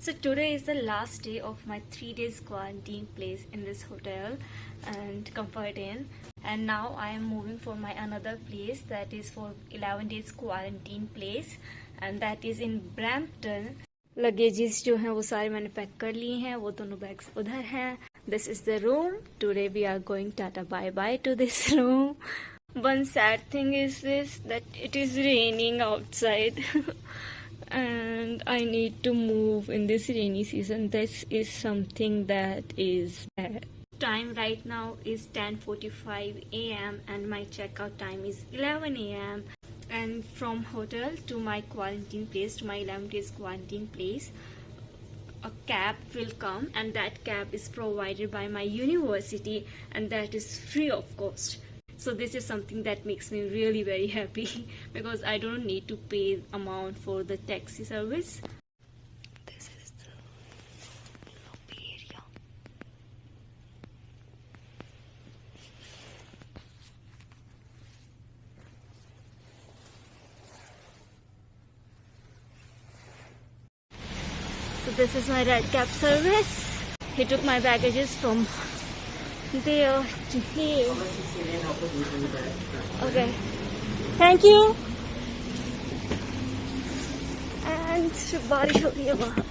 So today is the last day of my 3 days quarantine place in this hotel and Comfort Inn, and now I am moving for my another place that is for 11 days quarantine place, and that is in Brampton. Luggages जो हैं वो सारे मैंने pack कर लिए हैं, वो दोनों बैग्स उधर हैं. This is the room. Today we are going tata bye bye to this room. One sad thing is this, that it is raining outside. And I need to move in this rainy season. This is something that is bad. Time right now is 10:45 a.m. and my checkout time is 11 a.m. And from hotel to my quarantine place, to my 11 days quarantine place, a cab will come, and that cab is provided by my university, and that is free of cost. So this is something that makes me really very happy because I don't need to pay amount for the taxi service. This is the lobby area. So this is my red cab service. He took my baggages from there to here. Okay, thank you. And बारिश हो रही है वहाँ.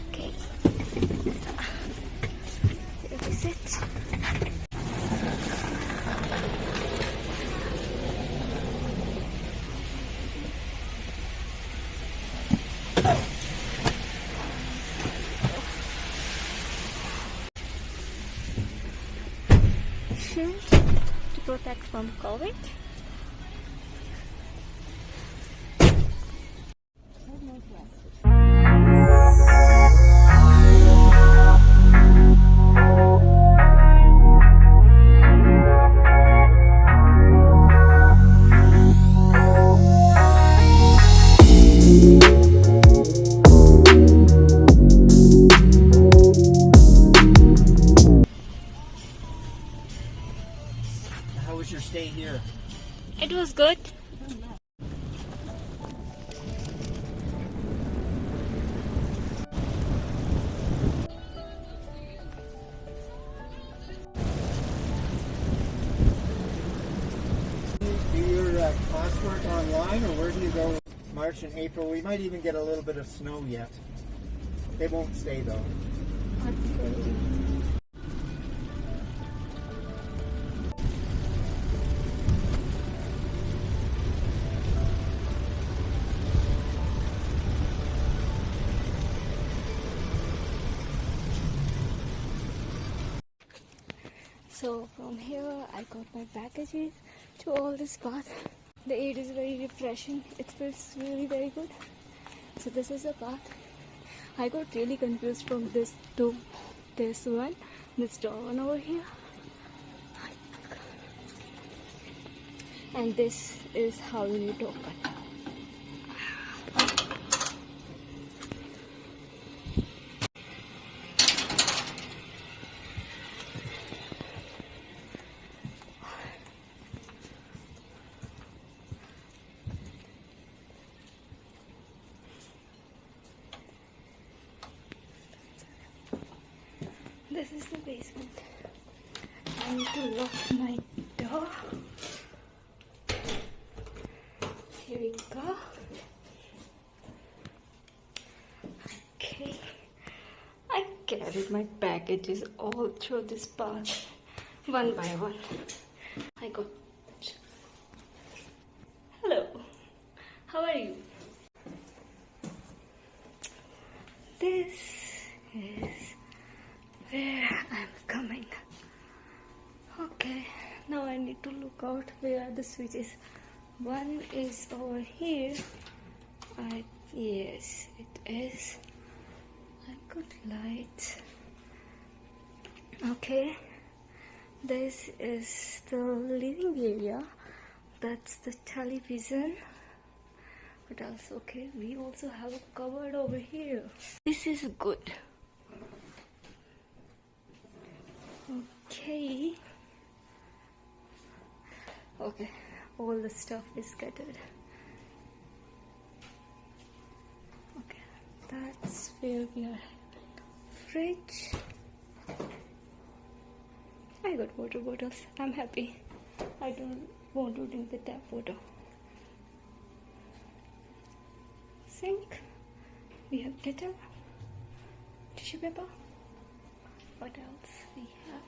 Okay, here we sit. To protect from COVID. How was your stay here? It was good. Do your classwork online, or where do you go? March and April. We might even get a little bit of snow yet. It won't stay though. So from here I got my baggages to all this bath. The air is very refreshing. It feels really very good. So this is a bath. I got really confused from this to this one. This door one over here. And this is how you need to open. This is the basement. I need to lock my door. Here we go. Okay. I carried my packages all through this path, one by one. I got. Hello. How are you? This is where I'm coming. Okay, now I need to look out where are the switches. One is over here. Yes, it is. I got light. Okay, this is the living area. That's the television. What else? Okay, we also have a cupboard over here. This is good. Okay. Okay, all the stuff is scattered. Okay. That's where we are. Fridge. I got water bottles. I'm happy. I don't want to drink the tap water. Sink. We have kettle. Tissue paper. What else we have?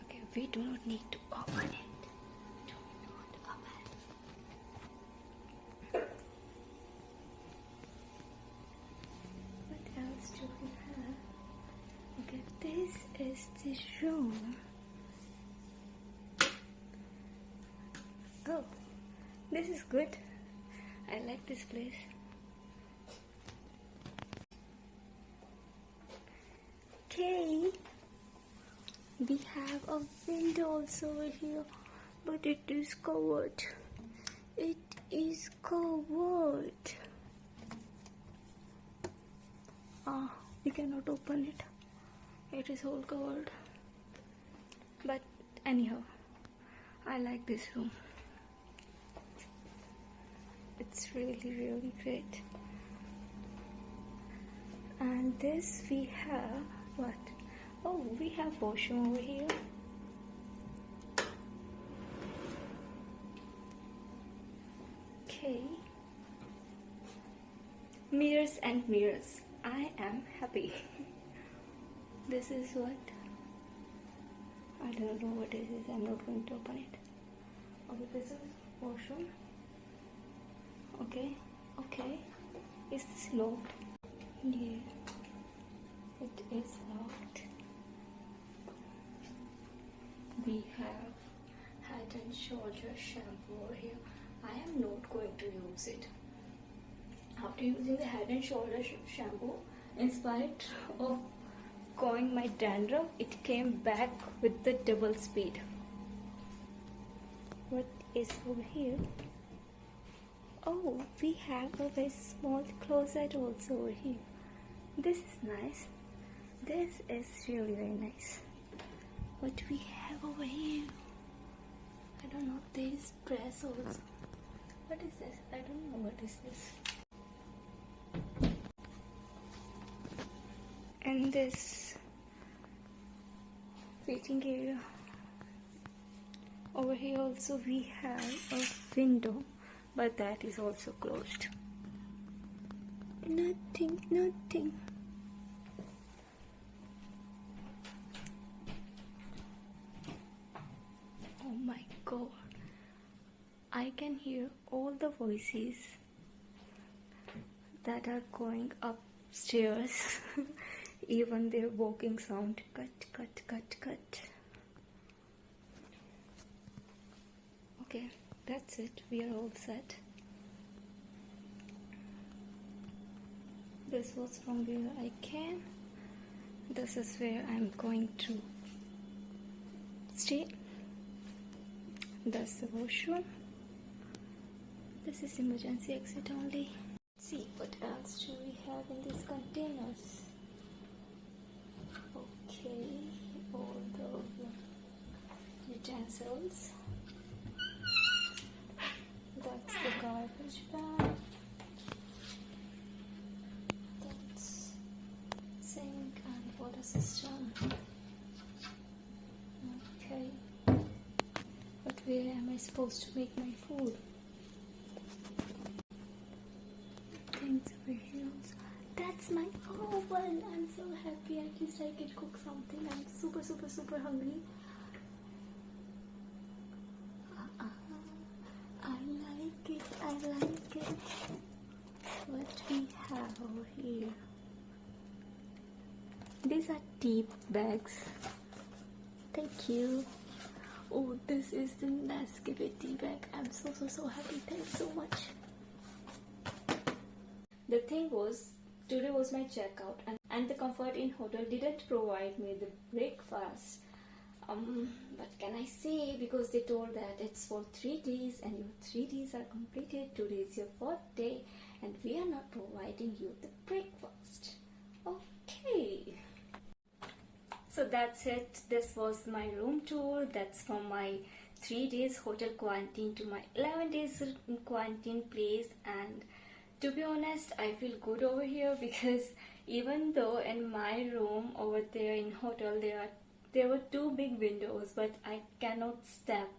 Okay, we do not need to open it. Do not open. What else do we have? Okay, this is the room. Oh, this is good. I like this place. Okay, we have a window also over here, but it is covered. It is covered. We cannot open it. It is all covered. But anyhow, I like this room. It's really great. And this we have what? Oh, we have washroom over here. Okay. Mirrors and mirrors. I am happy. This is what? I don't know what this is. I'm not going to open it. Okay, this is washroom. Okay. Is this locked? Yeah. It is locked. We have Head and Shoulder shampoo over here. I am not going to use it. After using the Head and Shoulder shampoo, in spite of going my dandruff, it came back with the double speed. What is over here? Oh, we have a very small closet also over here. This is nice. This is really very nice. What do we have over here? I don't know. There is dress also. What is this? I don't know what is this. And this waiting area. Over here also we have a window, but that is also closed. Nothing. Oh my god. I can hear all the voices that are going upstairs. Even their walking sound. Cut. Okay, that's it. We are all set. This was from where I came. This is where I'm going to stay. That's the washroom. This is emergency exit only. Let's see what else do we have in these containers. Okay, all the utensils. That's the garbage bag. That's sink and water system. Okay. But where am I supposed to make my food? Things over here. That's my oven. I'm so happy. At least I can cook something. I'm super hungry. I like it. What we have over here? These are tea bags. Thank you. Oh, this is the Nescafe tea bag. I'm so happy. Thanks so much. The thing was, today was my checkout, and the Comfort Inn hotel didn't provide me the breakfast. What can I say? Because they told that it's for 3 days and your 3 days are completed. Today is your 4th day and we are not providing you the breakfast. Okay. So that's it. This was my room tour. That's from my 3 days hotel quarantine to my 11 days quarantine place. And To be honest, I feel good over here because even though in my room over there in hotel there were two big windows, but I cannot step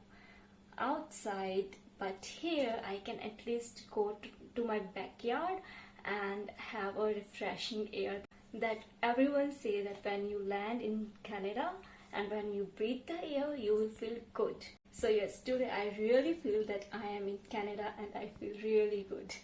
outside. But here I can at least go to my backyard and have a refreshing air. That everyone say that when you land in Canada and when you breathe the air, you will feel good. So yes, today I really feel that I am in Canada and I feel really good.